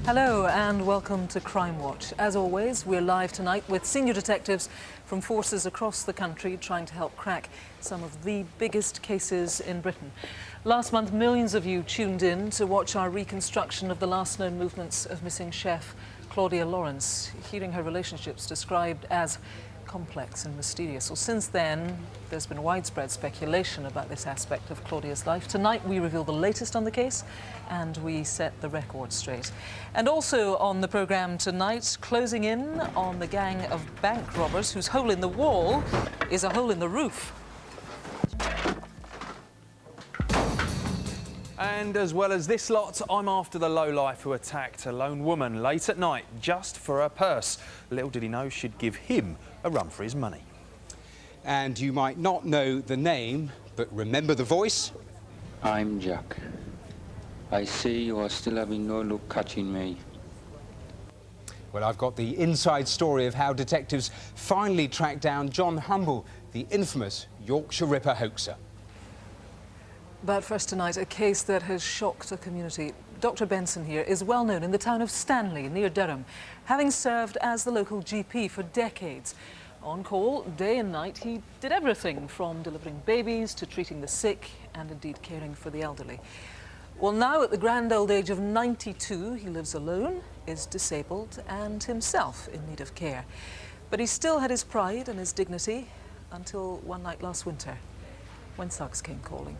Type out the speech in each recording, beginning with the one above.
Hello and welcome to Crimewatch. As always, we're live tonight with senior detectives from forces across the country trying to help crack some of the biggest cases in Britain. Last month, millions of you tuned in to watch our reconstruction of the last known movements of missing chef Claudia Lawrence, hearing her relationships described as complex and mysterious. Well, since then, there's been widespread speculation about this aspect of Claudia's life. Tonight, we reveal the latest on the case and we set the record straight. And also on the programme tonight, closing in on the gang of bank robbers whose hole in the wall is a hole in the roof. And as well as this lot, I'm after the lowlife who attacked a lone woman late at night just for her purse. Little did he know she'd give him a run for his money. And you might not know the name, but remember the voice? I'm Jack. I see you are still having no luck catching me. Well, I've got the inside story of how detectives finally tracked down John Humble, the infamous Yorkshire Ripper hoaxer. But first tonight, a case that has shocked the community. Dr. Benson here is well known in the town of Stanley, near Durham, having served as the local GP for decades. On call, day and night, he did everything from delivering babies to treating the sick and indeed caring for the elderly. Well, now at the grand old age of 92, he lives alone, is disabled and himself in need of care. But he still had his pride and his dignity until one night last winter, when thugs came calling.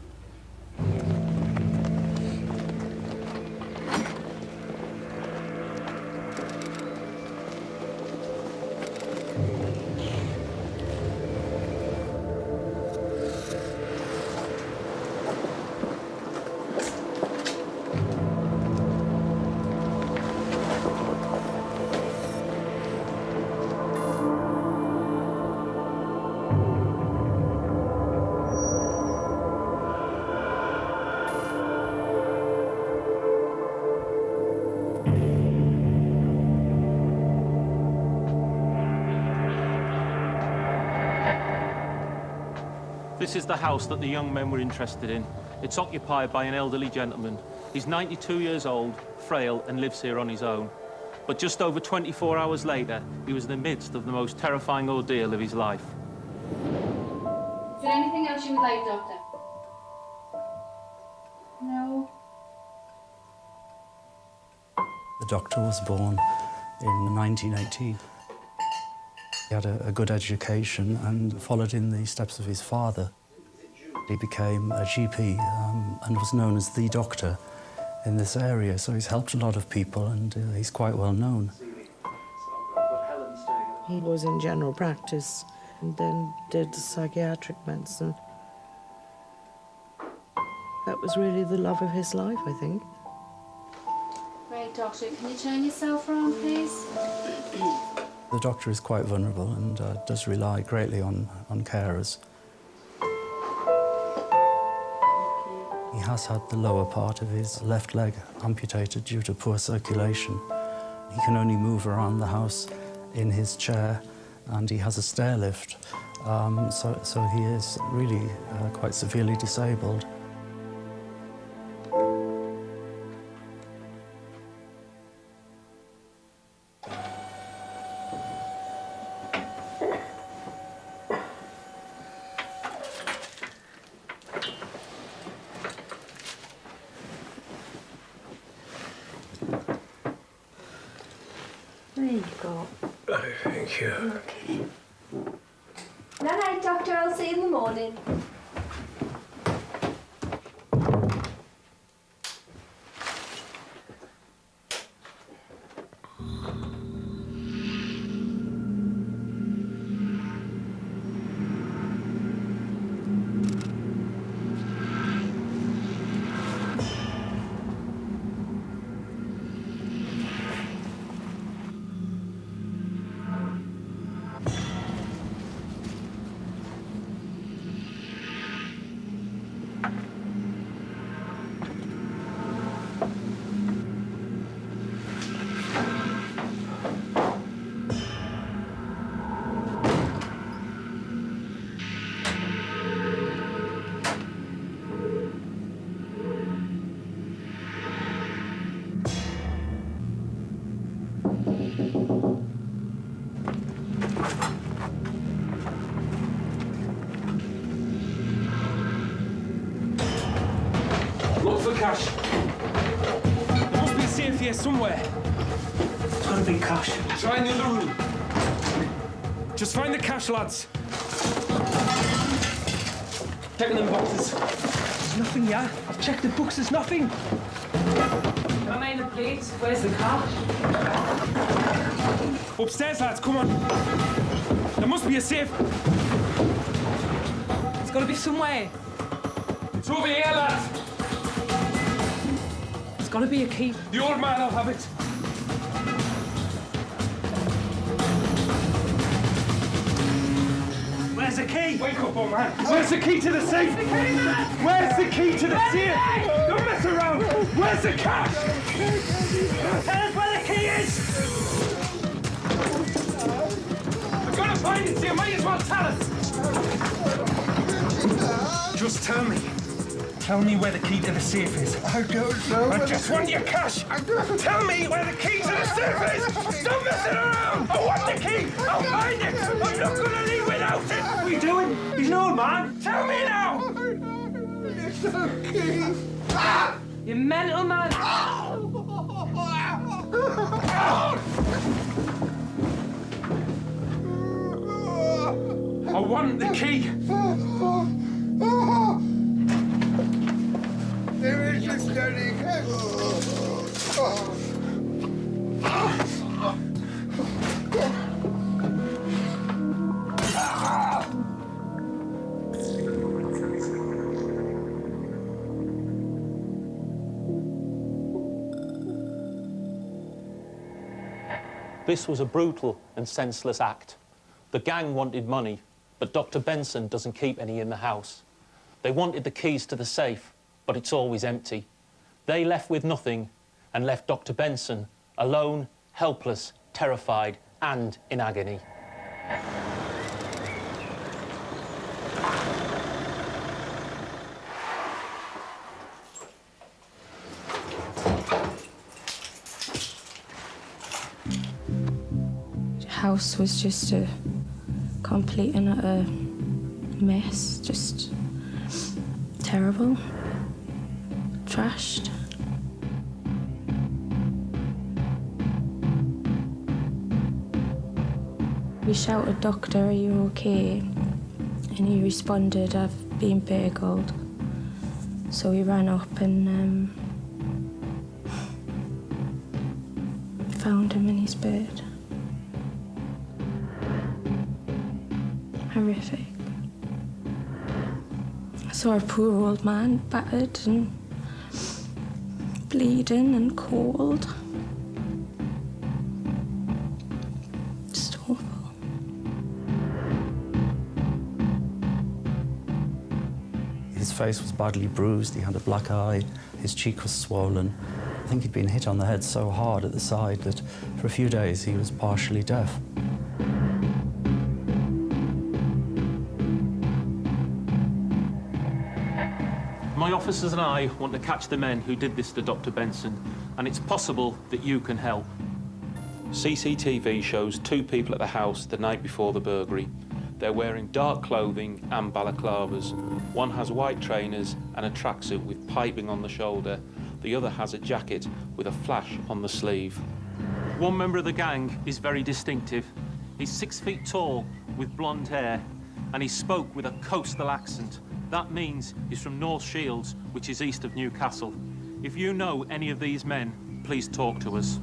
This is the house that the young men were interested in. It's occupied by an elderly gentleman. He's 92 years old, frail, and lives here on his own. But just over 24 hours later, he was in the midst of the most terrifying ordeal of his life. Is there anything else you would like, Doctor? No. The doctor was born in 1918. He had a good education and followed in the steps of his father. He became a GP and was known as the doctor in this area, so he's helped a lot of people and he's quite well known. He was in general practice and then did psychiatric medicine. That was really the love of his life, I think. Right, Doctor, can you turn yourself around, please? The doctor is quite vulnerable and does rely greatly on carers. He has had the lower part of his left leg amputated due to poor circulation. He can only move around the house in his chair and he has a stair lift, so he is really quite severely disabled. There you go. Oh, thank you. Okay. Night, Doctor. I'll see you in the morning. cash. There must be a safe here somewhere. It's gotta be cash. Try in the other room. Just find the cash, lads. Checking them boxes. There's nothing here. I've checked the books, there's nothing. I mean the plates. Where's the cash? Upstairs, lads, come on. There must be a safe. It's gotta be somewhere. It's over here, lads. There's gotta be a key. The old man will have it. Where's the key? Wake up, old man. Where's the key to the safe? Where's the key to the safe? Don't mess around. Where's the cash? Tell us where the key is! I've got to find it, so you might as well tell us. Just tell me. Tell me where the key to the safe is. I don't know. I just want your cash. Tell me where the key to the safe is. Stop messing around. I want the key. I'll find it. I'm not going to leave without it. What are you doing? He's an old man. Tell me now. It's no key. You mental man. I want the key. There is a steady. This was a brutal and senseless act. The gang wanted money, but Dr. Benson doesn't keep any in the house. They wanted the keys to the safe, but it's always empty. They left with nothing and left Dr. Benson alone, helpless, terrified and in agony. The house was just a complete and utter mess, just terrible, trashed. We shouted, "Doctor, are you okay?" And he responded, "I've been burgled." So we ran up and found him in his bed. Horrific. I saw a poor old man, battered and bleeding and cold. Just awful. His face was badly bruised, he had a black eye, his cheek was swollen. I think he'd been hit on the head so hard at the side that for a few days he was partially deaf. My officers and I want to catch the men who did this to Dr. Benson, and it's possible that you can help. CCTV shows two people at the house the night before the burglary. They're wearing dark clothing and balaclavas. One has white trainers and a tracksuit with piping on the shoulder. The other has a jacket with a flash on the sleeve. One member of the gang is very distinctive. He's 6 feet tall with blonde hair, and he spoke with a coastal accent. That means he's from North Shields, which is east of Newcastle. If you know any of these men, please talk to us.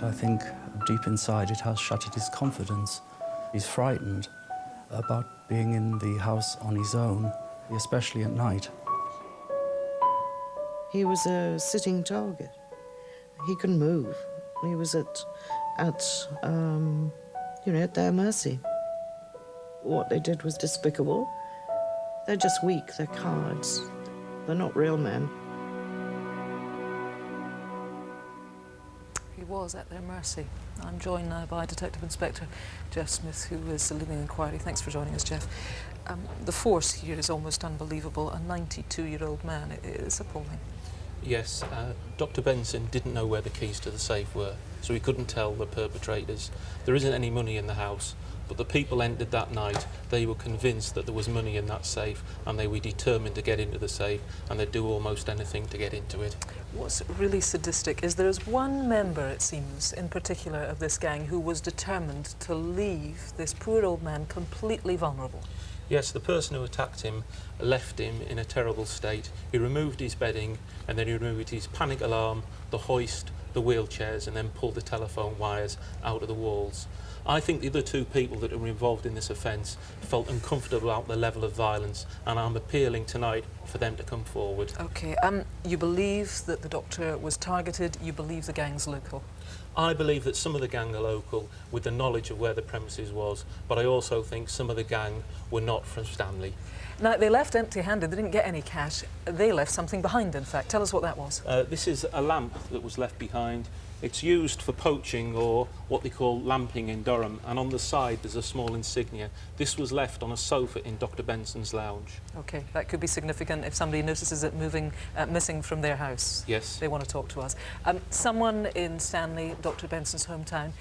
I think deep inside it has shattered his confidence. He's frightened about being in the house on his own, especially at night. He was a sitting target. He couldn't move. He was at their mercy. What they did was despicable. They're just weak, they're cowards. They're not real men. He was at their mercy. I'm joined now by Detective Inspector Jeff Smith, who is leading the inquiry. Thanks for joining us, Jeff. The force here is almost unbelievable. A 92-year-old man. It's appalling. Yes, Dr. Benson didn't know where the keys to the safe were, so he couldn't tell the perpetrators. There isn't any money in the house, But the people entered that night, they were convinced that there was money in that safe, and they were determined to get into the safe, and they'd do almost anything to get into it. What's really sadistic is there is one member, it seems, in particular of this gang who was determined to leave this poor old man completely vulnerable. Yes, the person who attacked him left him in a terrible state. He removed his bedding, and then he removed his panic alarm, the hoist, the wheelchairs, and then pulled the telephone wires out of the walls. I think the other two people that were involved in this offence felt uncomfortable about the level of violence, and I'm appealing tonight for them to come forward. OK, you believe that the doctor was targeted, you believe the gang's local? I believe that some of the gang are local with the knowledge of where the premises was, but I also think some of the gang were not from Stanley. Now, they left empty-handed, they didn't get any cash. They left something behind, in fact. Tell us what that was. This is a lamp that was left behind. It's used for poaching, or what they call lamping in Durham, and on the side there's a small insignia. This was left on a sofa in Dr. Benson's lounge. OK, that could be significant if somebody notices it missing from their house. Yes. They want to talk to us. Someone in Stanley, Dr. Benson's hometown,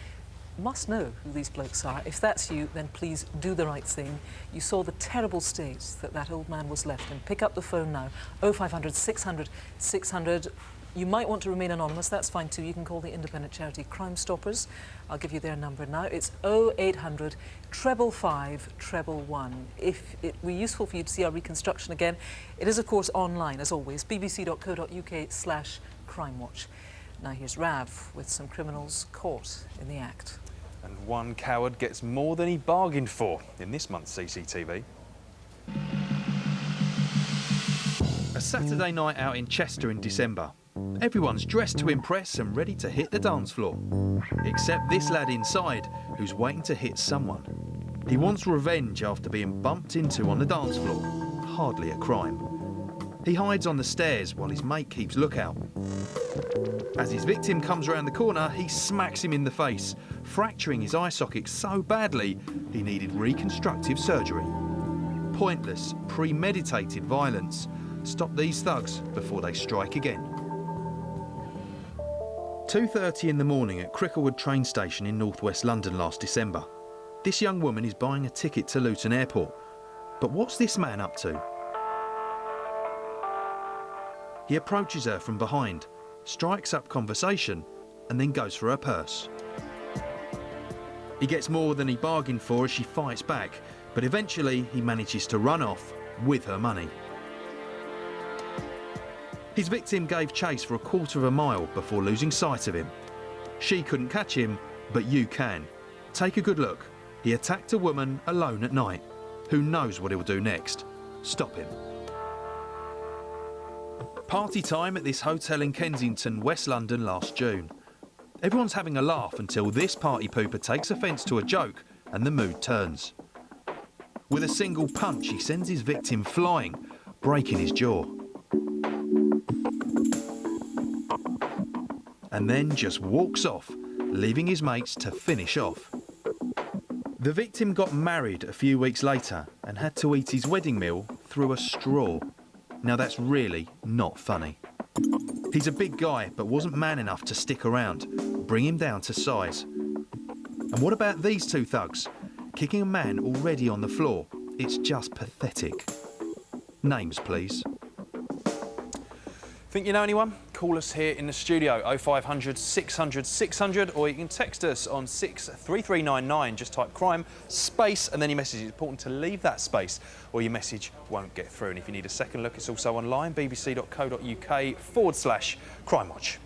must know who these blokes are. If that's you, then please do the right thing. You saw the terrible state that old man was left in. Pick up the phone now, 0500 600 600. You might want to remain anonymous, that's fine too. You can call the independent charity Crime Stoppers. I'll give you their number now. It's 0800 555 111. If it were useful for you to see our reconstruction again, it is of course online as always, bbc.co.uk/crimewatch. Now here's Rav with some criminals caught in the act. And one coward gets more than he bargained for in this month's CCTV. A Saturday night out in Chester in December. Everyone's dressed to impress and ready to hit the dance floor. Except this lad inside, who's waiting to hit someone. He wants revenge after being bumped into on the dance floor. Hardly a crime. He hides on the stairs while his mate keeps lookout. As his victim comes around the corner, he smacks him in the face, fracturing his eye socket so badly he needed reconstructive surgery. Pointless, premeditated violence. Stop these thugs before they strike again. 2:30 in the morning at Cricklewood train station in northwest London last December. This young woman is buying a ticket to Luton Airport. But what's this man up to? He approaches her from behind, strikes up conversation, and then goes for her purse. He gets more than he bargained for as she fights back, but eventually he manages to run off with her money. His victim gave chase for a quarter of a mile before losing sight of him. She couldn't catch him, but you can. Take a good look. He attacked a woman alone at night. Who knows what he'll do next? Stop him. Party time at this hotel in Kensington, West London last June. Everyone's having a laugh until this party pooper takes offence to a joke and the mood turns. With a single punch, he sends his victim flying, breaking his jaw. And then just walks off, leaving his mates to finish off. The victim got married a few weeks later and had to eat his wedding meal through a straw. Now that's really not funny. He's a big guy, but wasn't man enough to stick around. Bring him down to size. And what about these two thugs? Kicking a man already on the floor. It's just pathetic. Names, please. Think you know anyone? Call us here in the studio, 0500 600 600, or you can text us on 63399. Just type crime, space, and then your message. It's important to leave that space, or your message won't get through. And if you need a second look, it's also online, bbc.co.uk/crimewatch.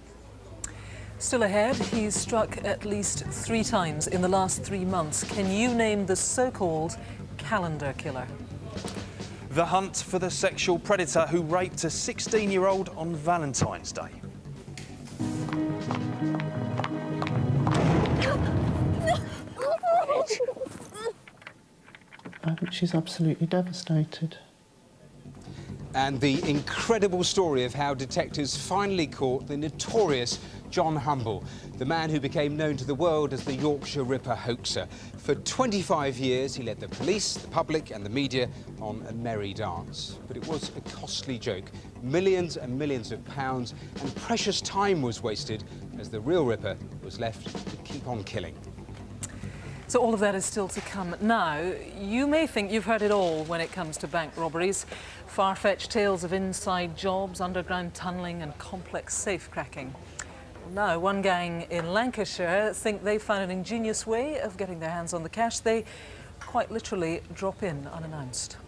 Still ahead, he's struck at least 3 times in the last 3 months. Can you name the so-called calendar killer? The hunt for the sexual predator who raped a 16-year-old on Valentine's Day. I think she's absolutely devastated. And the incredible story of how detectives finally caught the notorious John Humble, the man who became known to the world as the Yorkshire Ripper hoaxer. For 25 years, he led the police, the public and the media on a merry dance. But it was a costly joke. Millions and millions of pounds and precious time was wasted as the real Ripper was left to keep on killing. So all of that is still to come. Now, you may think you've heard it all when it comes to bank robberies. Far-fetched tales of inside jobs, underground tunnelling and complex safe cracking. Now, one gang in Lancashire think they've found an ingenious way of getting their hands on the cash. They quite literally drop in unannounced.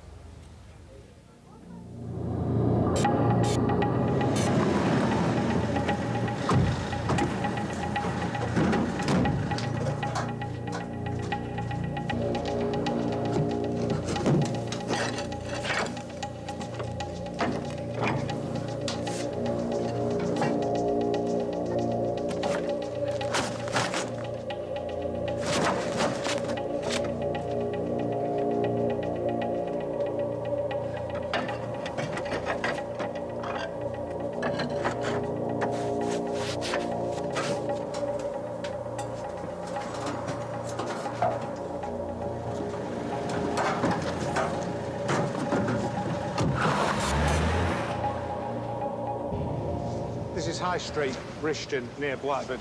This is High Street, Rishton, near Blackburn.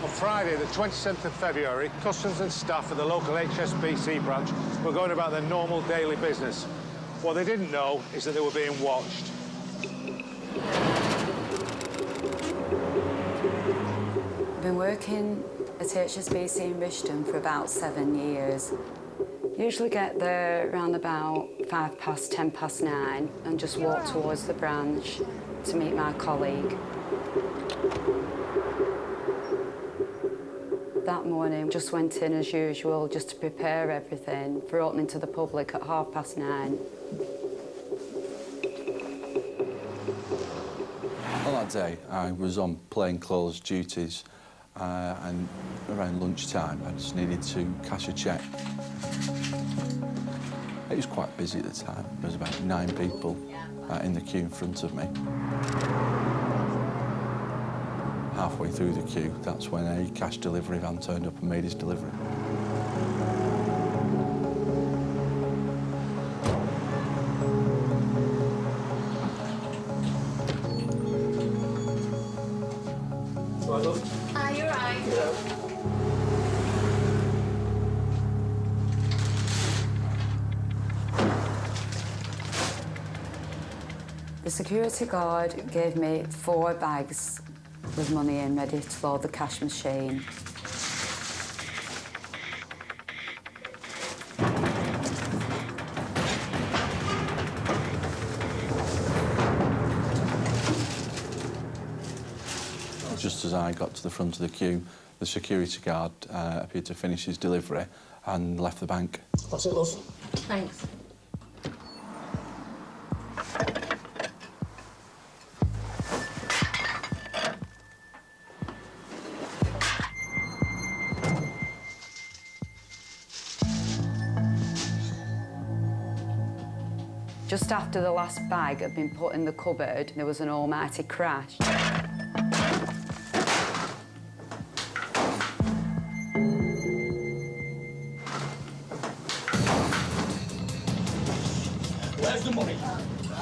On Friday, the 27th of February, customs and staff at the local HSBC branch were going about their normal daily business. What they didn't know is that they were being watched. I've been working at HSBC in Rishton for about 7 years. Usually get there around about 5 past, 10 past 9 and just walk towards the branch to meet my colleague. That morning, just went in as usual, just to prepare everything for opening to the public at 9:30. On that day, I was on plainclothes duties, and around lunchtime, I just needed to cash a cheque. It was quite busy at the time. There was about 9 people in the queue in front of me. Halfway through the queue, that's when a cash delivery van turned up and made his delivery. Right, love. Are you right? Yeah. The security guard gave me 4 bags with money in, ready to load the cash machine. Just as I got to the front of the queue, the security guard appeared to finish his delivery and left the bank. That's it, love. Thanks. Just after the last bag had been put in the cupboard, there was an almighty crash. Where's the money?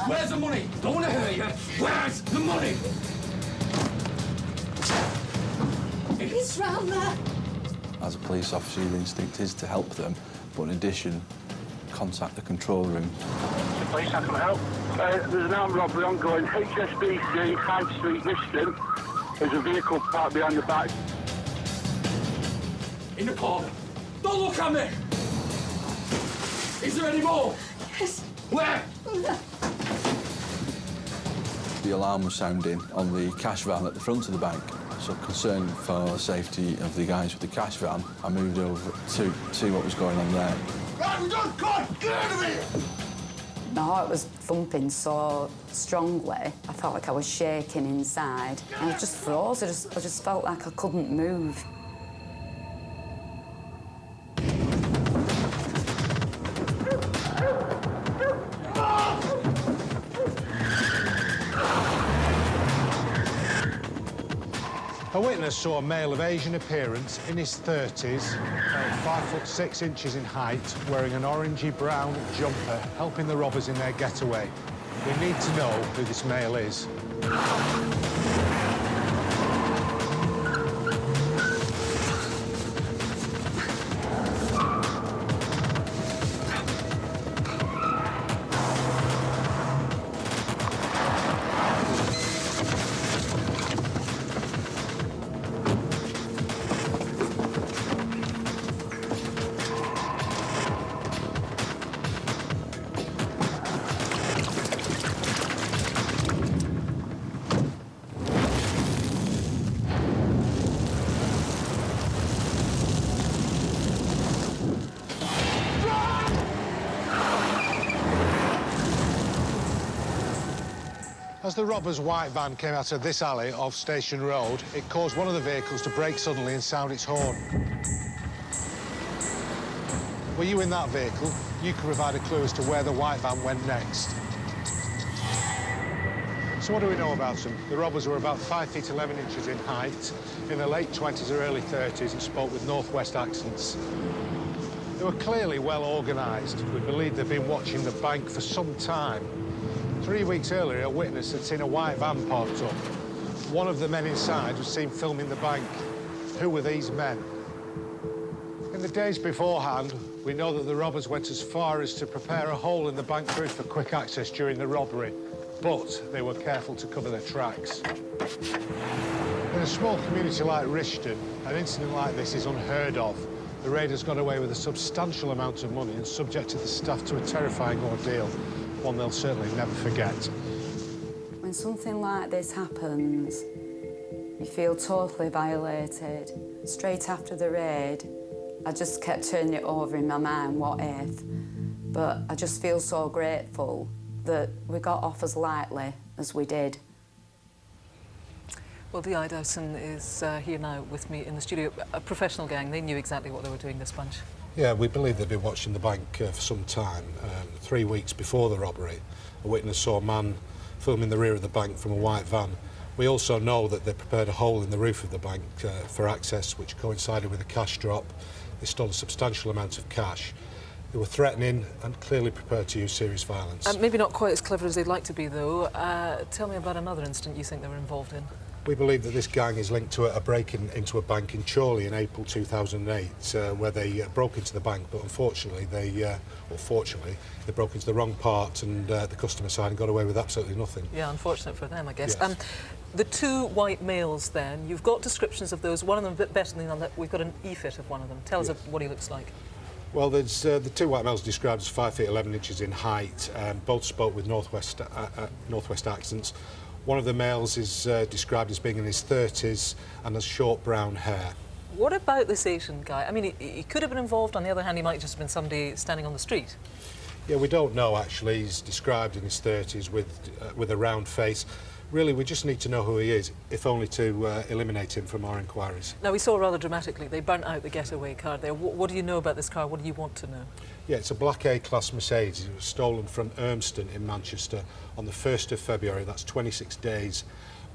Where's the money? Don't want to hurt you. Where's the money? It's round there. As a police officer, your instinct is to help them, but in addition, contact the control room. The police, how can I help? There's an armed robbery ongoing, HSBC, High Street, Rishton. There's a vehicle parked behind the back. In the corner. Don't look at me! Is there any more? Yes. Where? The alarm was sounding on the cash van at the front of the bank. So concerned for the safety of the guys with the cash van, I moved over to see what was going on there. Right, we're done! Come on, get out of here! My heart was thumping so strongly, I felt like I was shaking inside. I just froze, I just felt like I couldn't move. A witness saw a male of Asian appearance in his 30s, 5'6" in height, wearing an orangey-brown jumper, helping the robbers in their getaway. We need to know who this male is. As the robbers' white van came out of this alley off Station Road, it caused one of the vehicles to brake suddenly and sound its horn. Were you in that vehicle? You could provide a clue as to where the white van went next. So what do we know about them? The robbers were about 5 feet 11 inches in height, in their late 20s or early 30s, and spoke with northwest accents. They were clearly well organised. We believe they've been watching the bank for some time. 3 weeks earlier, a witness had seen a white van parked up. One of the men inside was seen filming the bank. Who were these men? In the days beforehand, we know that the robbers went as far as to prepare a hole in the bank roof for quick access during the robbery, but they were careful to cover their tracks. In a small community like Rishton, an incident like this is unheard of. The raiders got away with a substantial amount of money and subjected the staff to a terrifying ordeal, one they'll certainly never forget. When something like this happens, you feel totally violated. Straight after the raid, I just kept turning it over in my mind, what if? But I just feel so grateful that we got off as lightly as we did. Well, Di Dowson is here now with me in the studio. A professional gang, they knew exactly what they were doing, this bunch. Yeah, we believe they've been watching the bank for some time. 3 weeks before the robbery, a witness saw a man filming the rear of the bank from a white van. We also know that they prepared a hole in the roof of the bank for access, which coincided with a cash drop. They stole a substantial amount of cash. They were threatening and clearly prepared to use serious violence. Maybe not quite as clever as they'd like to be, though. Tell me about another incident you think they were involved in. We believe that this gang is linked to a break-in into a bank in Chorley in April 2008, where they broke into the bank, but unfortunately, fortunately, they broke into the wrong part and the customer side and got away with absolutely nothing. Yeah, unfortunate for them, I guess. Yes. The two white males, then, you've got descriptions of those. One of them a bit better than the other. We've got an e-fit of one of them. Tell us what he looks like. Well, there's the two white males described as 5 feet 11 inches in height. Both spoke with northwest accents. One of the males is described as being in his 30s and has short brown hair. What about this Asian guy? I mean, he could have been involved. On the other hand, he might just have been somebody standing on the street. Yeah, we don't know, actually. He's described in his 30s with a round face. Really, we just need to know who he is, if only to eliminate him from our inquiries. Now, we saw rather dramatically, they burnt out the getaway car there. What do you know about this car? What do you want to know? Yeah, it's a black A-class Mercedes. It was stolen from Urmston in Manchester on the 1st of February. That's 26 days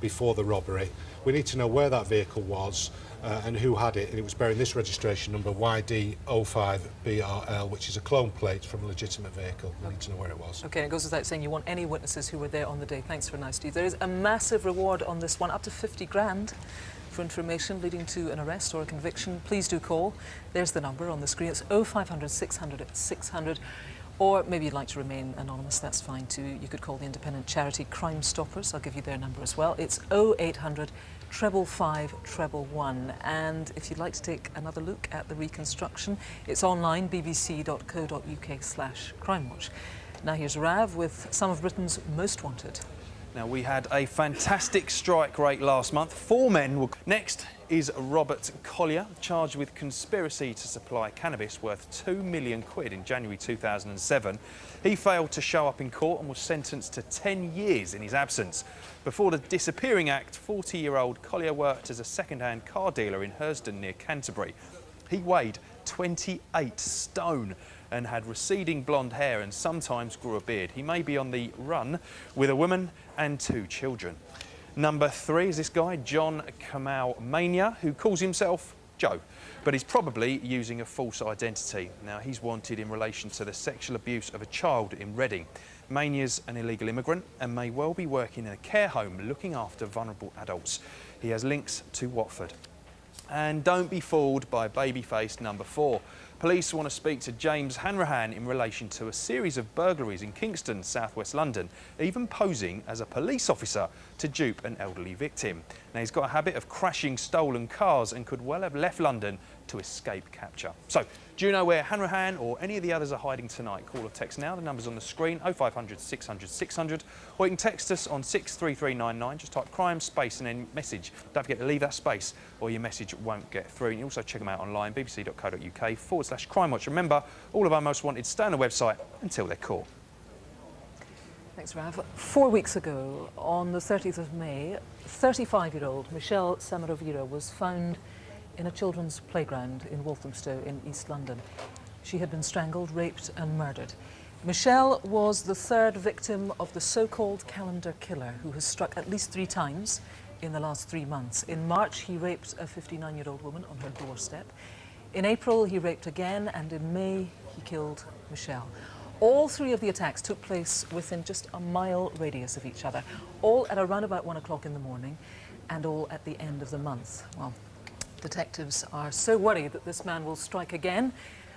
before the robbery. We need to know where that vehicle was and who had it. And it was bearing this registration number, YD05BRL, which is a clone plate from a legitimate vehicle. We need to know where it was. OK, it goes without saying you want any witnesses who were there on the day. Thanks for now, Steve. There is a massive reward on this one, up to 50 grand. For information leading to an arrest or a conviction, please do call. There's the number on the screen. It's 0500 600 600. Or maybe you'd like to remain anonymous, that's fine too. You could call the independent charity Crime Stoppers. I'll give you their number as well. It's 0800 555 111. And if you'd like to take another look at the reconstruction, it's online, bbc.co.uk/crimewatch. Now here's Rav with some of Britain's most wanted. Now, we had a fantastic strike rate last month. 4 men were... Next is Robert Collier, charged with conspiracy to supply cannabis worth £2 million in January 2007. He failed to show up in court and was sentenced to 10 years in his absence. Before the Disappearing Act, 40-year-old Collier worked as a second-hand car dealer in Hersden near Canterbury. He weighed 28 stone and had receding blonde hair and sometimes grew a beard. He may be on the run with a woman and 2 children. Number 3 is this guy, John Mania, who calls himself Joe, but he's probably using a false identity. Now, he's wanted in relation to the sexual abuse of a child in Reading. Mania's an illegal immigrant and may well be working in a care home looking after vulnerable adults. He has links to Watford. And don't be fooled by baby-faced number 4. Police want to speak to James Hanrahan in relation to a series of burglaries in Kingston, southwest London, even posing as a police officer to dupe an elderly victim. Now, he's got a habit of crashing stolen cars and could well have left London to escape capture. So, do you know where Hanrahan or any of the others are hiding tonight? Call or text now. The number's on the screen, 0500 600 600, or you can text us on 63399. Just type crime space and then message. Don't forget to leave that space or your message won't get through. And you also check them out online, bbc.co.uk/crimewatch. Remember, all of our most wanted stay on the website until they're caught. Thanks, Rav. 4 weeks ago, on the 30th of May, 35-year-old Michelle Samarovira was found in a children's playground in Walthamstow in East London. She had been strangled, raped and murdered. Michelle was the third victim of the so-called calendar killer, who has struck at least 3 times in the last 3 months. In March, he raped a 59-year-old woman on her doorstep. In April, he raped again, and in May, he killed Michelle. All 3 of the attacks took place within just a mile radius of each other, all at around about 1 o'clock in the morning, and all at the end of the month. Well, detectives are so worried that this man will strike again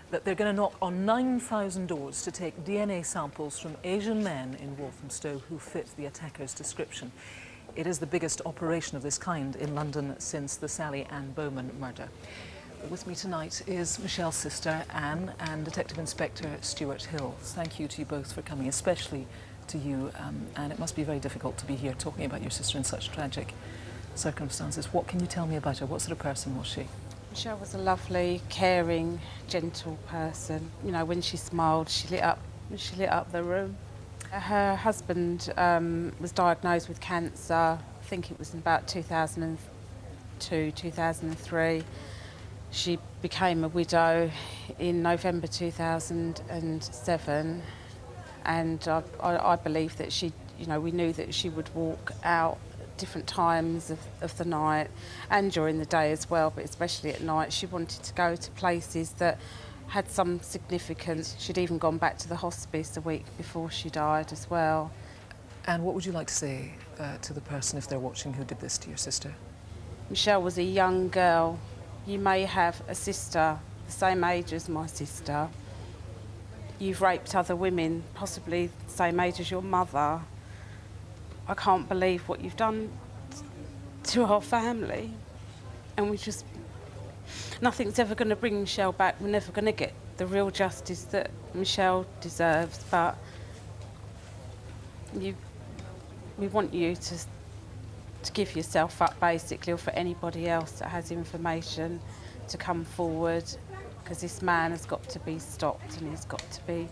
that they're going to knock on 9,000 doors to take DNA samples from Asian men in Walthamstow who fit the attacker's description. It is the biggest operation of this kind in London since the Sally Ann Bowman murder. With me tonight is Michelle's sister, Anne, and Detective Inspector Stuart Hill. Thank you to you both for coming, especially to you, and it must be very difficult to be here talking about your sister in such tragic circumstances. What can you tell me about her? What sort of person was she? Michelle was a lovely, caring, gentle person. You know, when she smiled, she lit up the room. Her husband was diagnosed with cancer. I think it was in about 2002, 2003. She became a widow in November 2007, and I believe that she, you know, we knew that she would walk out different times of the night and during the day as well, but especially at night. She wanted to go to places that had some significance. She'd even gone back to the hospice a week before she died as well. And what would you like to say to the person, if they're watching, who did this to your sister? Michelle was a young girl. You may have a sister the same age as my sister. You've raped other women, possibly the same age as your mother. I can't believe what you've done to our family. And nothing's ever going to bring Michelle back. We're never going to get the real justice that Michelle deserves, but we want you to give yourself up, basically, or for anybody else that has information to come forward, because this man has got to be stopped and he's got to be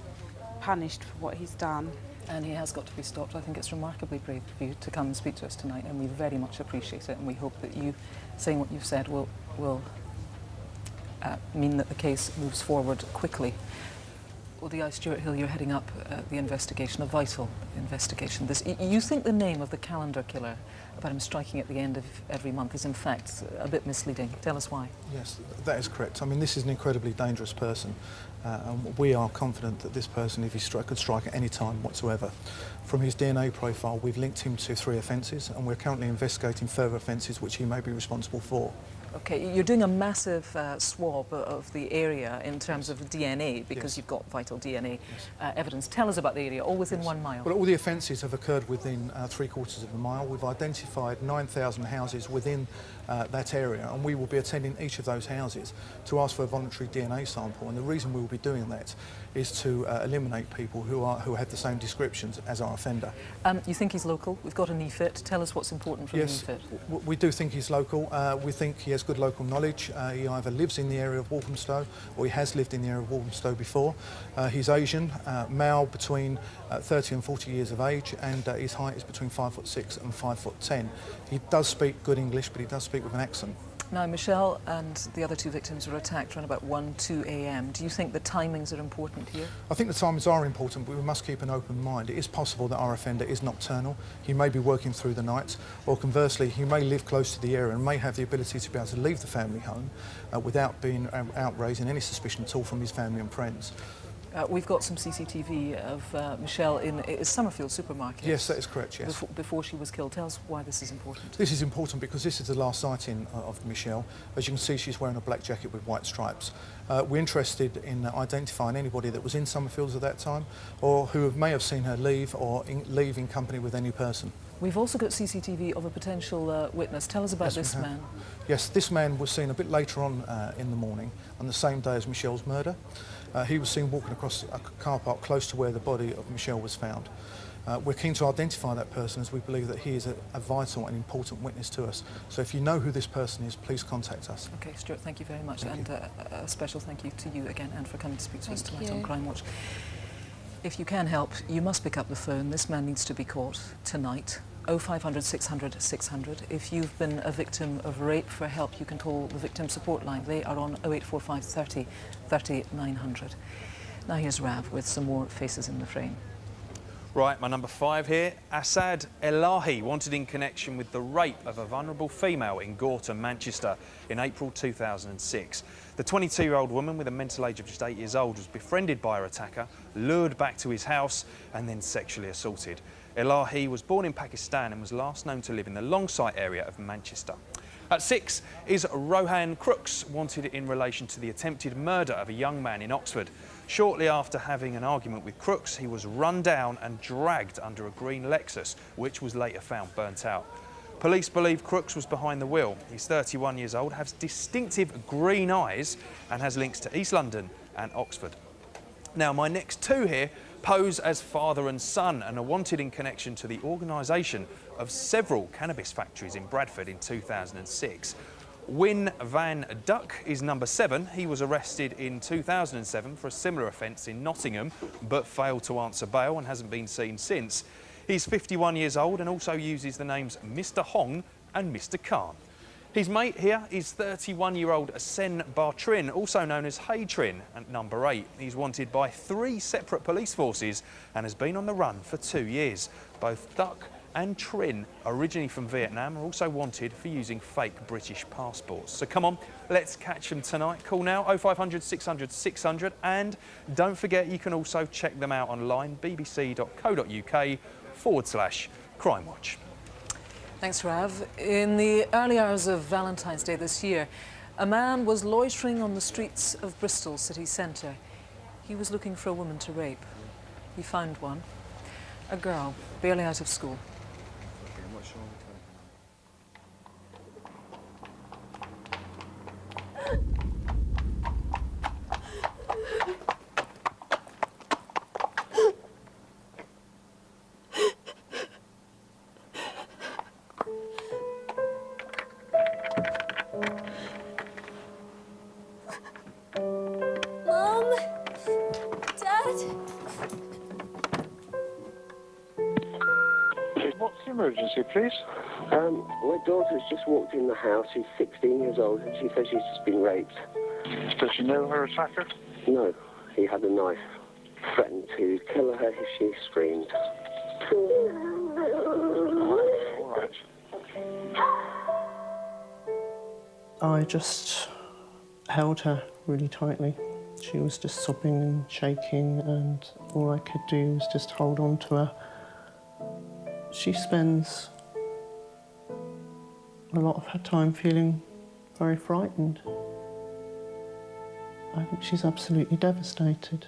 punished for what he's done. And he has got to be stopped. I think it's remarkably brave of you to come and speak to us tonight, and we very much appreciate it, and we hope that you saying what you've said will mean that the case moves forward quickly. Well, Stuart Hill, you're heading up the investigation, a vital investigation. You think the name of the calendar killer, about him striking at the end of every month, is in fact a bit misleading. Tell us why. Yes, that is correct. I mean, this is an incredibly dangerous person. And we are confident that this person, if he could strike at any time whatsoever. From his DNA profile, we've linked him to 3 offences, and we're currently investigating further offences which he may be responsible for. Okay, you're doing a massive swab of the area in terms of DNA, because you've got vital DNA evidence. Tell us about the area, all within 1 mile. Well, all the offences have occurred within 3/4 of a mile. We've identified 9,000 houses within that area, and we will be attending each of those houses to ask for a voluntary DNA sample. And the reason we will be doing that is to eliminate people who have the same descriptions as our offender. You think he's local? We've got an e-fit. Tell us what's important from the e-fit. Yes, we do think he's local. We think he has good local knowledge. He either lives in the area of Walthamstow or he has lived in the area of Walthamstow before. He's Asian, male between 30 and 40 years of age, and his height is between 5'6" and 5'10". He does speak good English, but he does speak with an accent. Now, Michelle and the other 2 victims were attacked around about 1-2 a.m. Do you think the timings are important here? I think the timings are important, but we must keep an open mind. It is possible that our offender is nocturnal. He may be working through the night, or conversely, he may live close to the area and may have the ability to be able to leave the family home without being raising any suspicion at all from his family and friends. We've got some CCTV of Michelle in Summerfield supermarket. Yes, that is correct, yes. Before she was killed. Tell us why this is important. This is important because this is the last sighting of Michelle. As you can see, she's wearing a black jacket with white stripes. We're interested in identifying anybody that was in Summerfields at that time, or who may have seen her leave or leave in company with any person. We've also got CCTV of a potential witness. Tell us about this man. Yes, this man was seen a bit later on in the morning, on the same day as Michelle's murder. He was seen walking across a car park close to where the body of Michelle was found. We're keen to identify that person, as we believe that he is a vital and important witness to us. So if you know who this person is, please contact us. OK, Stuart, thank you very much. And a special thank you to you again, Anne, for coming to speak to us tonight on Crimewatch. If you can help, you must pick up the phone. This man needs to be caught tonight. 0500 600 600. If you've been a victim of rape, for help you can call the victim support line. They are on 0845 30 30 900. Now here's Rav with some more faces in the frame. Right, my number 5 here. Asad Elahi, wanted in connection with the rape of a vulnerable female in Gorton, Manchester in April 2006. The 22-year-old woman with a mental age of just 8 years old was befriended by her attacker, lured back to his house and then sexually assaulted. Elahi was born in Pakistan and was last known to live in the Longsight area of Manchester. At 6 is Rohan Crooks, wanted in relation to the attempted murder of a young man in Oxford. Shortly after having an argument with Crooks, he was run down and dragged under a green Lexus, which was later found burnt out. Police believe Crooks was behind the wheel. He's 31 years old, has distinctive green eyes and has links to East London and Oxford. Now, my next 2 here pose as father and son and are wanted in connection to the organisation of several cannabis factories in Bradford in 2006. Wyn Van Duck is number 7. He was arrested in 2007 for a similar offence in Nottingham, but failed to answer bail and hasn't been seen since. He's 51 years old and also uses the names Mr Hong and Mr Khan. His mate here is 31-year-old Sen Bartrin, also known as Hey Trin, at number 8. He's wanted by 3 separate police forces and has been on the run for 2 years. Both Duck and Trin, originally from Vietnam, are also wanted for using fake British passports. So come on, let's catch them tonight. Call now 0500 600 600 and don't forget you can also check them out online, bbc.co.uk/Crimewatch. Thanks, Rav. In the early hours of Valentine's Day this year, a man was loitering on the streets of Bristol city centre. He was looking for a woman to rape. He found one, a girl, barely out of school. Mum? Dad? What's the emergency, please? My daughter's just walked in the house. She's 16 years old and she says she's just been raped. Does she know her attacker? No, he had a knife. Threatened to kill her if she screamed. All right. I just held her really tightly. She was just sobbing and shaking, and all I could do was just hold on to her. She spends a lot of her time feeling very frightened. I think she's absolutely devastated.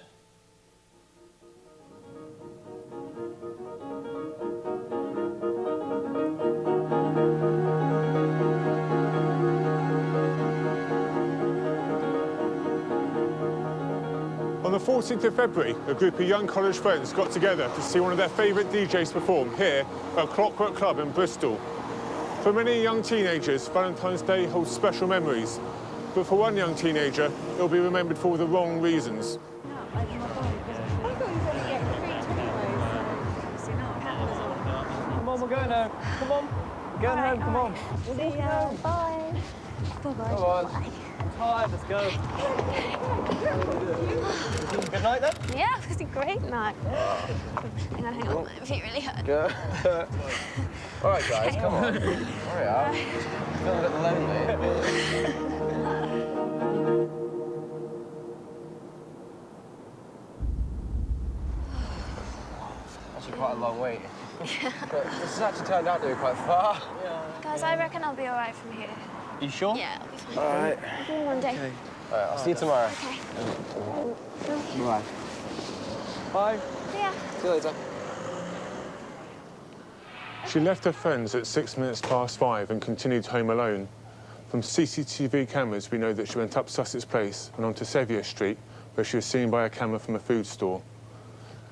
On the 14th of February, a group of young college friends got together to see one of their favourite DJs perform here at Clockwork Club in Bristol. For many young teenagers, Valentine's Day holds special memories. But for one young teenager, it'll be remembered for the wrong reasons. Come on, we're going home. Come on. We're going home, come on. See ya. Bye. Bye-bye. Come on. Time, let's go. Good night, then? Yeah, it was a great night. Hang on, my feet really hurt. All right, guys, come on. Hurry up. Feel a bit lonely. Actually, quite a long wait. But this has actually turned out to be quite far. Guys, I reckon I'll be all right from here. You sure? Yeah, I'll be fine. All right. I'll do it one day. Okay. All right, I'll see you tomorrow. Okay. Bye. Bye. See ya. See you later. She left her friends at 5:06 and continued home alone. From CCTV cameras, we know that she went up Sussex Place and onto Sevier Street, where she was seen by a camera from a food store.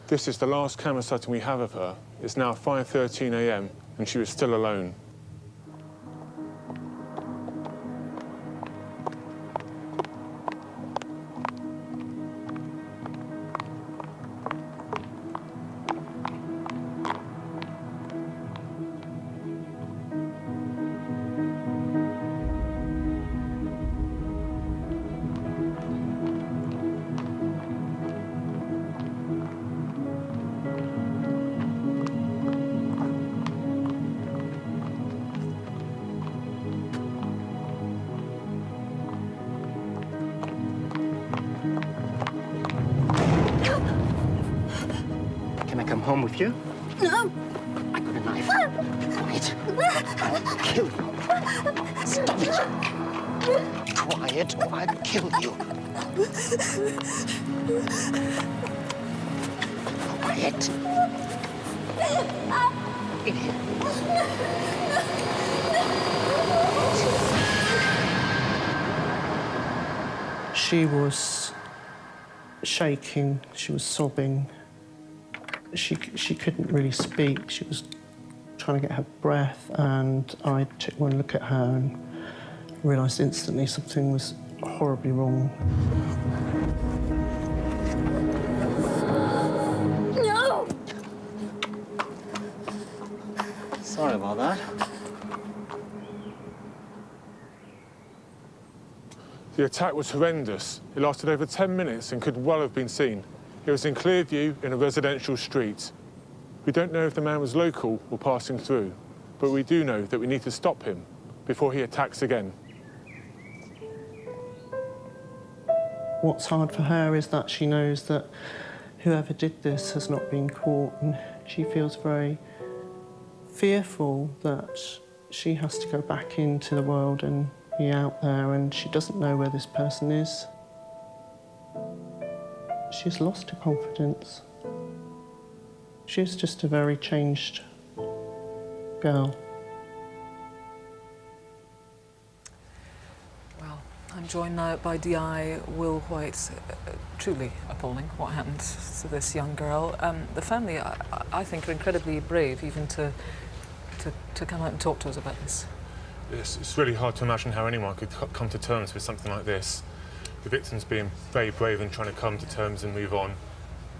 This is the last camera sighting we have of her. It's now 5:13 a.m. and she was still alone. come with you? No. I got a knife. Quiet. I'll kill you. Stop it. Quiet or I'll kill you. Quiet. In here. She was shaking, she was sobbing. She couldn't really speak. She was trying to get her breath, and I took one look at her and realised instantly something was horribly wrong. No! Sorry about that. The attack was horrendous. It lasted over 10 minutes and could well have been seen. It was in clear view in a residential street. We don't know if the man was local or passing through, but we do know that we need to stop him before he attacks again. What's hard for her is that she knows that whoever did this has not been caught, and she feels very fearful that she has to go back into the world and be out there, and she doesn't know where this person is. She's lost her confidence. She's just a very changed girl. Well, I'm joined now by DI Will White. Truly appalling what happened to this young girl. The family, I think, are incredibly brave even to come out and talk to us about this. It's really hard to imagine how anyone could come to terms with something like this. The victim's being very brave and trying to come to terms and move on.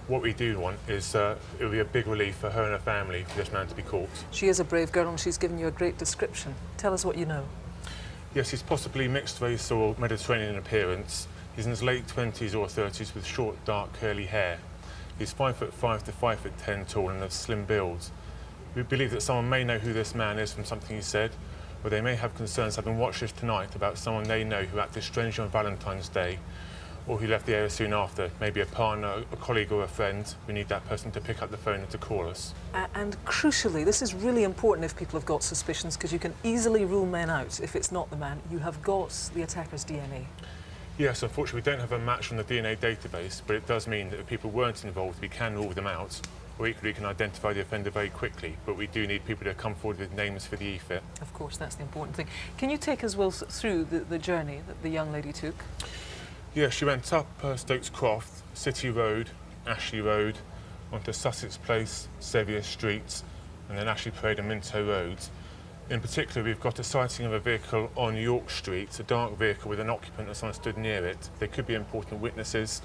What we do want is it will be a big relief for her and her family for this man to be caught. She is a brave girl and she's given you a great description. Tell us what you know. Yes, he's possibly mixed race or Mediterranean in appearance. He's in his late 20s or 30s with short, dark, curly hair. He's 5'5" to 5'10" tall and of slim build. We believe that someone may know who this man is from something he said, or they may have concerns having watched this tonight about someone they know who acted strangely on Valentine's Day, or who left the area soon after, maybe a partner, a colleague or a friend. We need that person to pick up the phone and to call us. And crucially, this is really important if people have got suspicions, because you can easily rule men out if it's not the man. You have got the attacker's DNA. Yes, unfortunately we don't have a match from the DNA database, but it does mean that if people weren't involved, we can rule them out, or equally can identify the offender very quickly, but we do need people to come forward with names for the EFIT. Of course, that's the important thing. Can you take us, Will, through the journey that the young lady took? Yeah, she went up Stokes Croft, City Road, Ashley Road, onto Sussex Place, Sevier Street, and then Ashley Parade and Minto Roads. In particular, we've got a sighting of a vehicle on York Street, a dark vehicle with an occupant and someone stood near it. They could be important witnesses.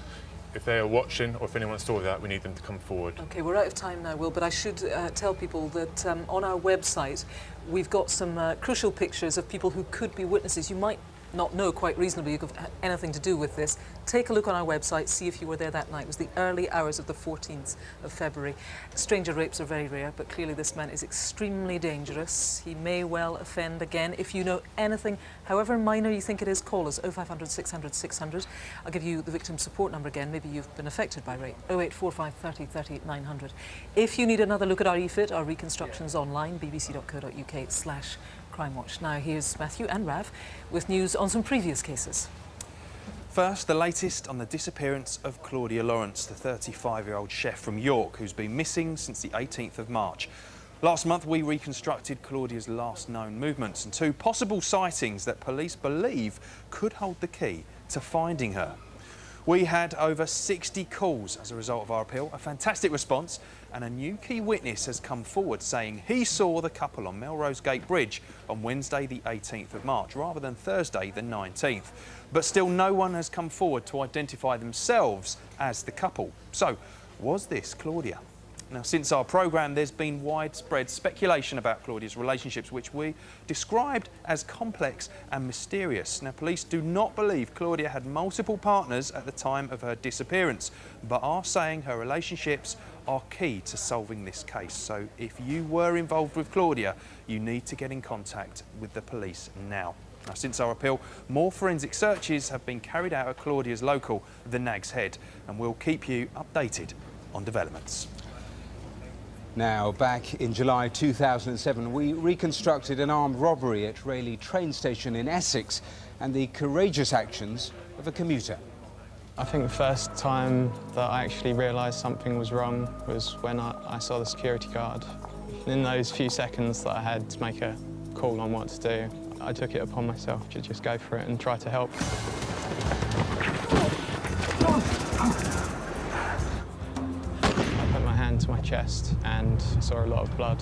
If they are watching, or if anyone saw that, we need them to come forward. OK, we're out of time now, Will, but I should tell people that on our website, we've got some crucial pictures of people who could be witnesses. You might not know quite reasonably you've got anything to do with this. Take a look on our website, see if you were there that night. It was the early hours of the 14th of February. Stranger rapes are very rare, but clearly this man is extremely dangerous. He may well offend again. If you know anything, however minor you think it is, call us 0500 600 600. I'll give you the victim support number again. Maybe you've been affected by rape. 0845 30 30 900. If you need another look at our EFIT, our reconstructions online, bbc.co.uk/Crimewatch. Now here's Matthew and Rav with news on some previous cases. First, the latest on the disappearance of Claudia Lawrence, the 35-year-old chef from York who's been missing since the 18th of March. Last month, we reconstructed Claudia's last known movements and two possible sightings that police believe could hold the key to finding her. We had over 60 calls as a result of our appeal, a fantastic response, and a new key witness has come forward saying he saw the couple on Melrose Gate Bridge on Wednesday the 18th of March rather than Thursday the 19th. But still no one has come forward to identify themselves as the couple. So, was this Claudia? Now, since our programme, there's been widespread speculation about Claudia's relationships, which we described as complex and mysterious. Now, police do not believe Claudia had multiple partners at the time of her disappearance, but are saying her relationships are key to solving this case. So, if you were involved with Claudia, you need to get in contact with the police now. Now, since our appeal, more forensic searches have been carried out at Claudia's local, the Nag's Head, and we'll keep you updated on developments. Now, back in July 2007, we reconstructed an armed robbery at Rayleigh train station in Essex and the courageous actions of a commuter. I think the first time that I actually realised something was wrong was when I saw the security guard. In those few seconds that I had to make a call on what to do, I took it upon myself to just go for it and try to help. To my chest and saw a lot of blood.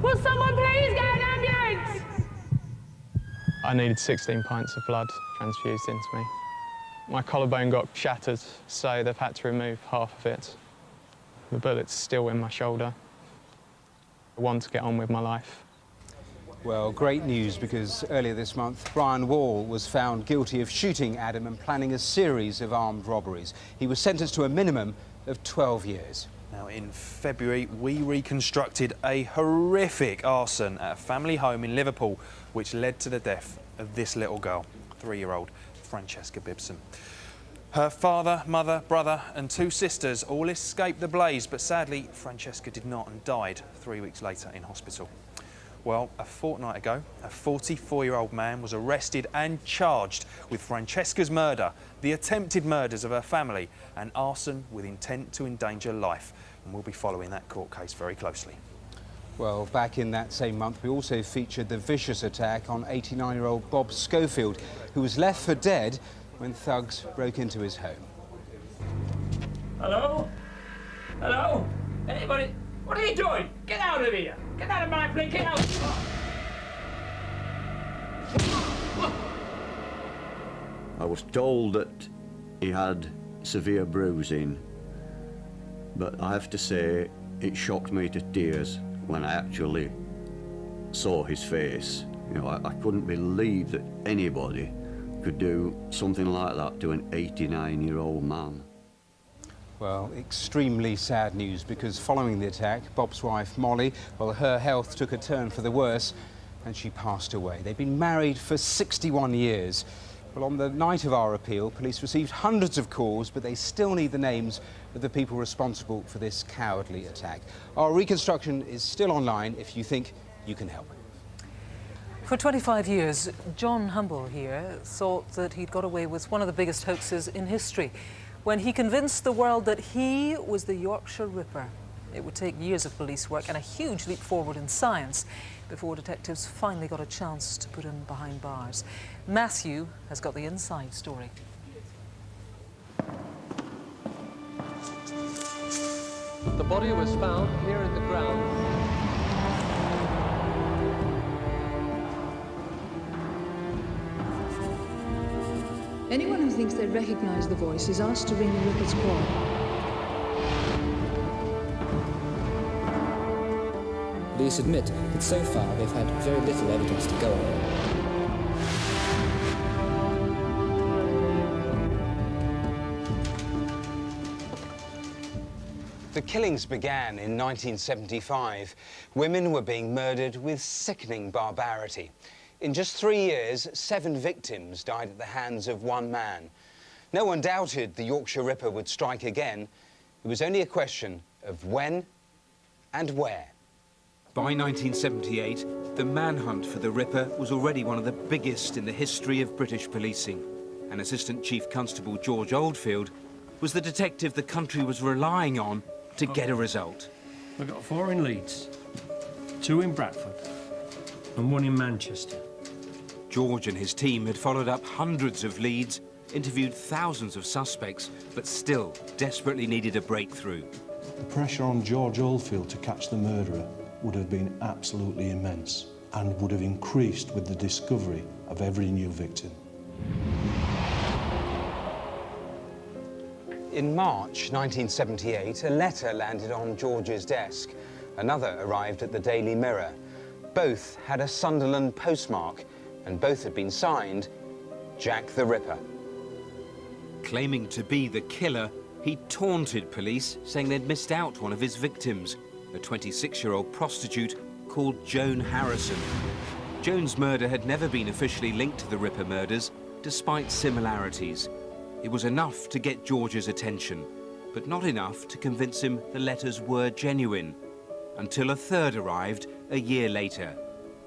Will someone please get an ambulance? I needed 16 pints of blood transfused into me. My collarbone got shattered, so they've had to remove half of it. The bullet's still in my shoulder. I want to get on with my life. Well, great news, because earlier this month, Brian Wall was found guilty of shooting Adam and planning a series of armed robberies. He was sentenced to a minimum of 12 years. Now, in February, we reconstructed a horrific arson at a family home in Liverpool, which led to the death of this little girl, 3-year-old Francesca Bibson. Her father, mother, brother and 2 sisters all escaped the blaze, but sadly, Francesca did not and died 3 weeks later in hospital. Well, a fortnight ago, a 44-year-old man was arrested and charged with Francesca's murder, the attempted murders of her family, and arson with intent to endanger life. And we'll be following that court case very closely. Well, back in that same month, we also featured the vicious attack on 89-year-old Bob Schofield, who was left for dead when thugs broke into his home. Hello? Hello? Anybody? What are you doing? Get out of here! Get out of my place! Get out! I was told that he had severe bruising, but I have to say it shocked me to tears when I actually saw his face. You know, I couldn't believe that anybody could do something like that to an 89-year-old man. Well, extremely sad news, because following the attack, Bob's wife, Molly, well, her health took a turn for the worse and she passed away. They'd been married for 61 years. Well, on the night of our appeal, police received hundreds of calls, but they still need the names of the people responsible for this cowardly attack. Our reconstruction is still online if you think you can help. For 25 years, John Humble here thought that he'd got away with one of the biggest hoaxes in history when he convinced the world that he was the Yorkshire Ripper. It would take years of police work and a huge leap forward in science before detectives finally got a chance to put him behind bars. Matthew has got the inside story. The body was found here in the ground. Anyone who thinks they recognise the voice is asked to ring the Ripper's call. Police admit that so far they've had very little evidence to go on. The killings began in 1975. Women were being murdered with sickening barbarity. In just 3 years, 7 victims died at the hands of one man. No one doubted the Yorkshire Ripper would strike again. It was only a question of when and where. By 1978, the manhunt for the Ripper was already one of the biggest in the history of British policing. And Assistant Chief Constable George Oldfield was the detective the country was relying on to get a result. We've got 4 in Leeds, 2 in Bradford, and 1 in Manchester. George and his team had followed up hundreds of leads, interviewed thousands of suspects, but still desperately needed a breakthrough. The pressure on George Oldfield to catch the murderer would have been absolutely immense and would have increased with the discovery of every new victim. In March 1978, a letter landed on George's desk. Another arrived at the Daily Mirror. Both had a Sunderland postmark, and both had been signed Jack the Ripper. Claiming to be the killer, he taunted police, saying they'd missed out one of his victims, a 26-year-old prostitute called Joan Harrison. Joan's murder had never been officially linked to the Ripper murders, despite similarities. It was enough to get George's attention, but not enough to convince him the letters were genuine. until a third arrived a year later.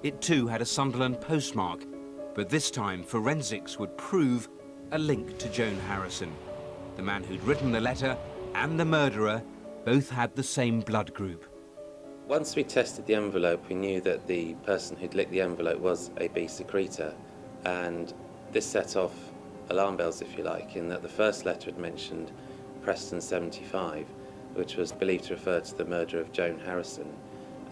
It too had a Sunderland postmark, but this time forensics would prove a link to Joan Harrison. The man who'd written the letter and the murderer both had the same blood group. Once we tested the envelope, we knew that the person who'd licked the envelope was a B secreta, and this set off alarm bells, if you like, in that the first letter had mentioned Preston 75, which was believed to refer to the murder of Joan Harrison,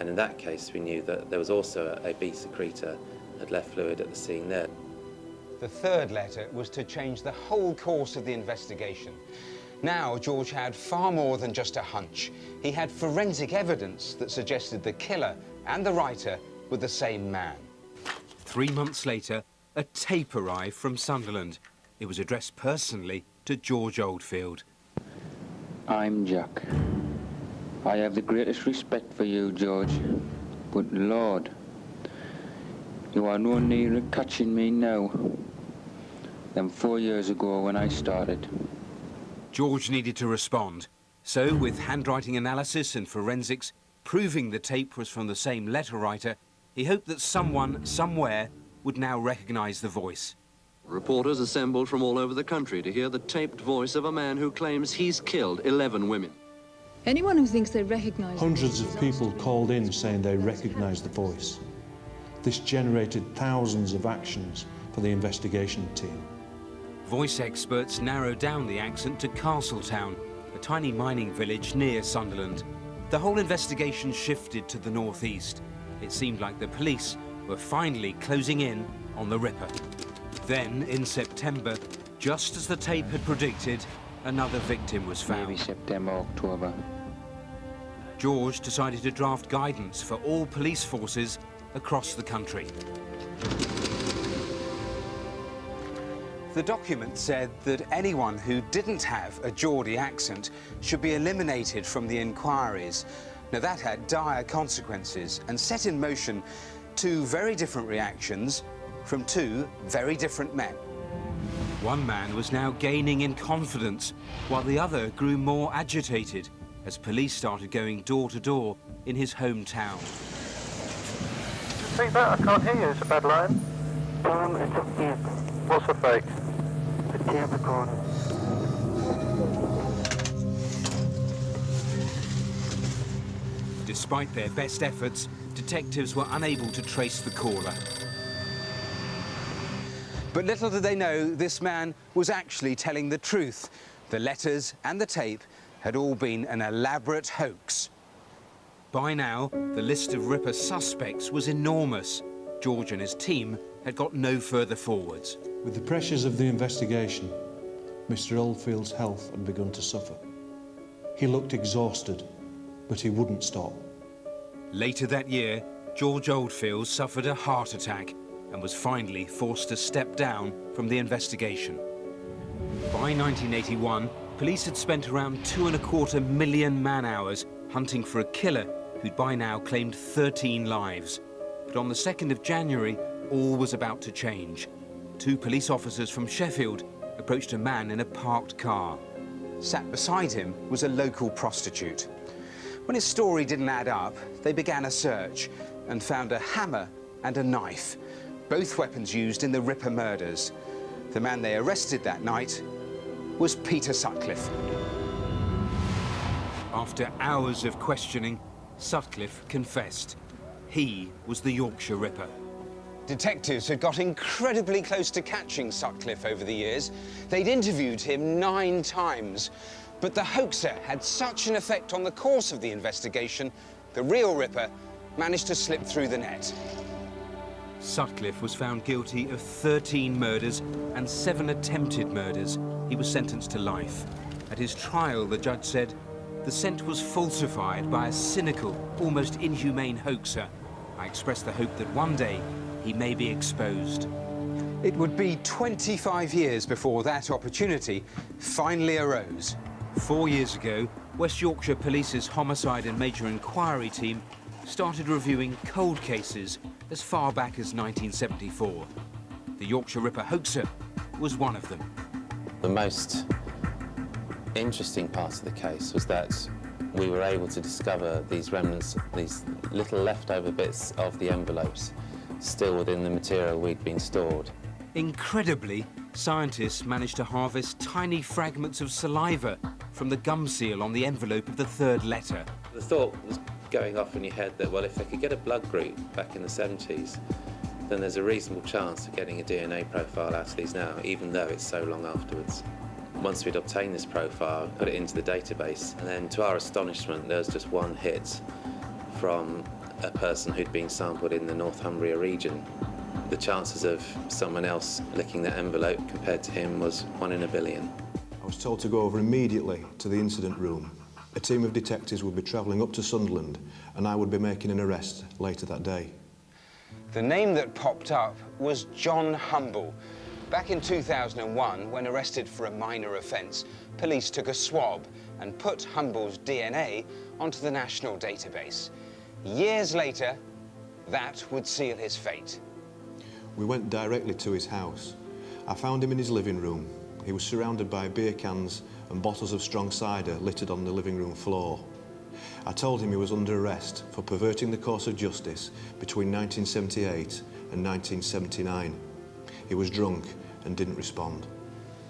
and in that case we knew that there was also a B secreta had left fluid at the scene there. The third letter was to change the whole course of the investigation. Now George had far more than just a hunch. He had forensic evidence that suggested the killer and the writer were the same man. 3 months later, a tape arrived from Sunderland. It was addressed personally to George Oldfield. I'm Jack. I have the greatest respect for you, George, but Lord, you are no nearer catching me now than 4 years ago when I started. George needed to respond, so with handwriting analysis and forensics proving the tape was from the same letter writer, he hoped that someone, somewhere, would now recognise the voice. Reporters assembled from all over the country to hear the taped voice of a man who claims he's killed 11 women. Anyone who thinks they recognise... Hundreds of people called in saying they recognised the voice. This generated thousands of actions for the investigation team. Voice experts narrowed down the accent to Castletown, a tiny mining village near Sunderland. The whole investigation shifted to the northeast. It seemed like the police were finally closing in on the Ripper. Then, in September, just as the tape had predicted, another victim was found. Maybe September, October. George decided to draft guidance for all police forces across the country. The document said that anyone who didn't have a Geordie accent should be eliminated from the inquiries. Now that had dire consequences and set in motion two very different reactions from two very different men. One man was now gaining in confidence, while the other grew more agitated as police started going door to door in his hometown. Speak that, I can't hear you, it's a bad line. It's a fake. What's a fake? The tape recorder. Despite their best efforts, detectives were unable to trace the caller. But little did they know, this man was actually telling the truth. The letters and the tape had all been an elaborate hoax. By now, the list of Ripper suspects was enormous. George and his team had got no further forwards. With the pressures of the investigation, Mr. Oldfield's health had begun to suffer. He looked exhausted, but he wouldn't stop. Later that year, George Oldfield suffered a heart attack and was finally forced to step down from the investigation. By 1981, police had spent around 2.25 million man-hours hunting for a killer who'd by now claimed 13 lives. But on the 2nd of January, all was about to change. Two police officers from Sheffield approached a man in a parked car. Sat beside him was a local prostitute. When his story didn't add up, they began a search and found a hammer and a knife, both weapons used in the Ripper murders. The man they arrested that night was Peter Sutcliffe. After hours of questioning, Sutcliffe confessed. He was the Yorkshire Ripper. Detectives had got incredibly close to catching Sutcliffe over the years. They'd interviewed him 9 times. But the hoaxer had such an effect on the course of the investigation, the real Ripper managed to slip through the net. Sutcliffe was found guilty of 13 murders and 7 attempted murders. He was sentenced to life. At his trial, the judge said, the scent was falsified by a cynical, almost inhumane hoaxer. I expressed the hope that one day he may be exposed. It would be 25 years before that opportunity finally arose. 4 years ago, West Yorkshire Police's Homicide and Major Inquiry team started reviewing cold cases as far back as 1974. The Yorkshire Ripper hoaxer was one of them. The most interesting part of the case was that we were able to discover these remnants, these little leftover bits of the envelopes still within the material we'd been stored. Incredibly, scientists managed to harvest tiny fragments of saliva from the gum seal on the envelope of the third letter. The thought was going off in your head that, well, if they could get a blood group back in the 70s, then there's a reasonable chance of getting a DNA profile out of these now, even though it's so long afterwards. Once we'd obtained this profile, put it into the database, and then to our astonishment, there was just one hit from a person who'd been sampled in the Northumbria region. The chances of someone else licking that envelope compared to him was 1 in a billion. I was told to go over immediately to the incident room. A team of detectives would be travelling up to Sunderland and I would be making an arrest later that day. The name that popped up was John Humble. Back in 2001, when arrested for a minor offence, police took a swab and put Humble's DNA onto the national database. Years later, that would seal his fate. We went directly to his house. I found him in his living room. He was surrounded by beer cans and bottles of strong cider littered on the living room floor. I told him he was under arrest for perverting the course of justice between 1978 and 1979. He was drunk and didn't respond.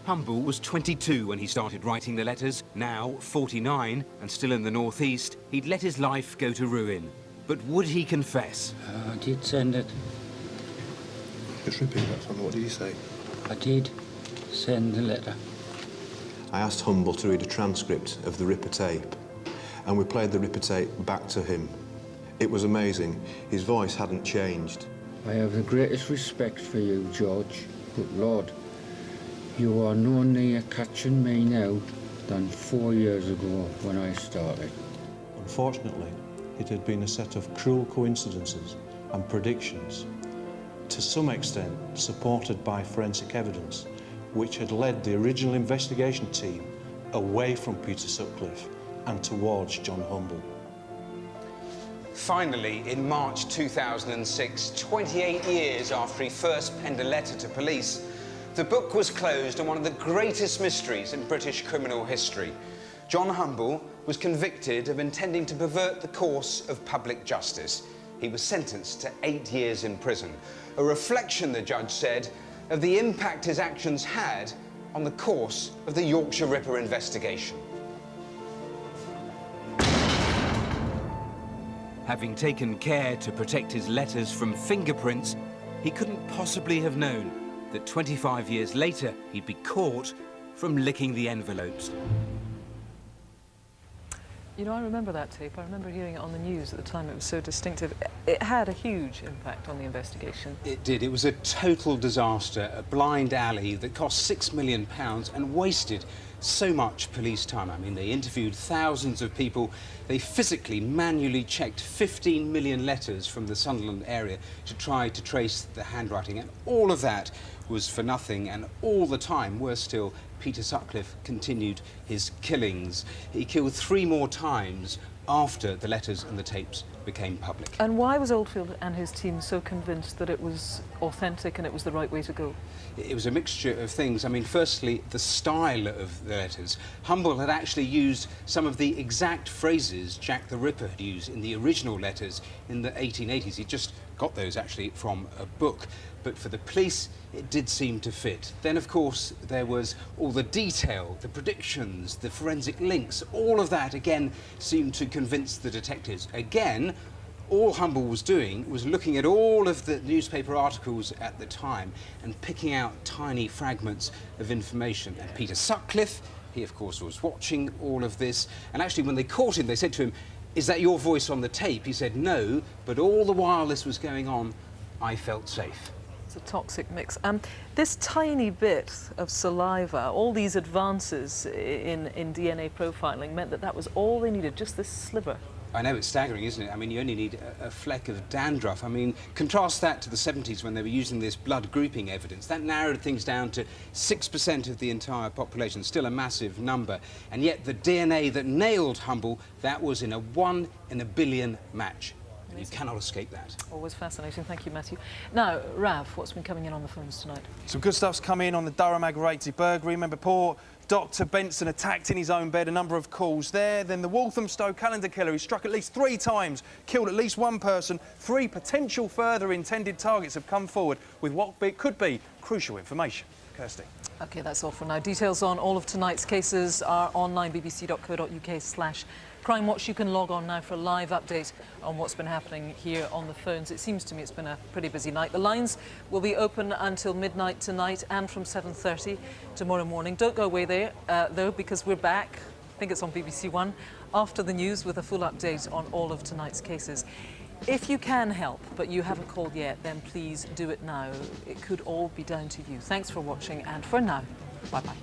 Humble was 22 when he started writing the letters. Now, 49, and still in the northeast, he'd let his life go to ruin. But would he confess? I did send it. Just repeat that for me. What did you say? I did send the letter. I asked Humble to read a transcript of the Ripper tape, and we played the Ripper tape back to him. It was amazing. His voice hadn't changed. I have the greatest respect for you, George, but Lord, you are no nearer catching me now than 4 years ago when I started. Unfortunately, it had been a set of cruel coincidences and predictions, to some extent supported by forensic evidence, which had led the original investigation team away from Peter Sutcliffe and towards John Humble. Finally, in March 2006, 28 years after he first penned a letter to police, the book was closed on one of the greatest mysteries in British criminal history. John Humble was convicted of intending to pervert the course of public justice. He was sentenced to 8 years in prison, a reflection, the judge said, of the impact his actions had on the course of the Yorkshire Ripper investigation. Having taken care to protect his letters from fingerprints, he couldn't possibly have known that 25 years later he'd be caught from licking the envelopes. You know, I remember that tape. I remember hearing it on the news at the time. It was so distinctive. It had a huge impact on the investigation. It did. It was a total disaster, a blind alley that cost £6 million and wasted so much police time. I mean, they interviewed thousands of people. They physically, manually checked 15 million letters from the Sunderland area to try to trace the handwriting. And all of that was for nothing. And all the time, worse still, Peter Sutcliffe continued his killings. He killed 3 more times after the letters and the tapes became public. And why was Oldfield and his team so convinced that it was authentic and it was the right way to go? It was a mixture of things. I mean, firstly, the style of the letters. Humble had actually used some of the exact phrases Jack the Ripper had used in the original letters in the 1880s. He just got those actually from a book. But for the police, it did seem to fit. Then, of course, there was all the detail, the predictions, the forensic links. All of that, again, seemed to convince the detectives. Again, all Humble was doing was looking at all of the newspaper articles at the time and picking out tiny fragments of information. And Peter Sutcliffe, he, of course, was watching all of this. And actually, when they caught him, they said to him, "Is that your voice on the tape?" He said, "No, but all the while this was going on, I felt safe." It's a toxic mix. This tiny bit of saliva, all these advances in DNA profiling meant that that was all they needed, just this sliver. I know, it's staggering, isn't it? I mean, you only need a fleck of dandruff. I mean, contrast that to the 70s when they were using this blood grouping evidence. That narrowed things down to 6% of the entire population, still a massive number. And yet the DNA that nailed Humble, that was in a 1 in a billion match. You cannot escape that. Always fascinating. Thank you, Matthew. Now, Rav, what's been coming in on the phones tonight? Some good stuff's come in on the Durham aggravated burglary. Remember, poor Dr. Benson attacked in his own bed, a number of calls there. Then the Walthamstow calendar killer, who struck at least 3 times, killed at least 1 person. 3 potential further intended targets have come forward with what could be crucial information. Kirsty. OK, that's all for now. Details on all of tonight's cases are online, bbc.co.uk/Crimewatch. You can log on now for a live update on what's been happening here on the phones. It seems to me it's been a pretty busy night. The lines will be open until midnight tonight and from 7:30 tomorrow morning. Don't go away there, though, because we're back, I think it's on BBC One, after the news with a full update on all of tonight's cases. If you can help, but you haven't called yet, then please do it now. It could all be down to you. Thanks for watching, and for now, bye-bye.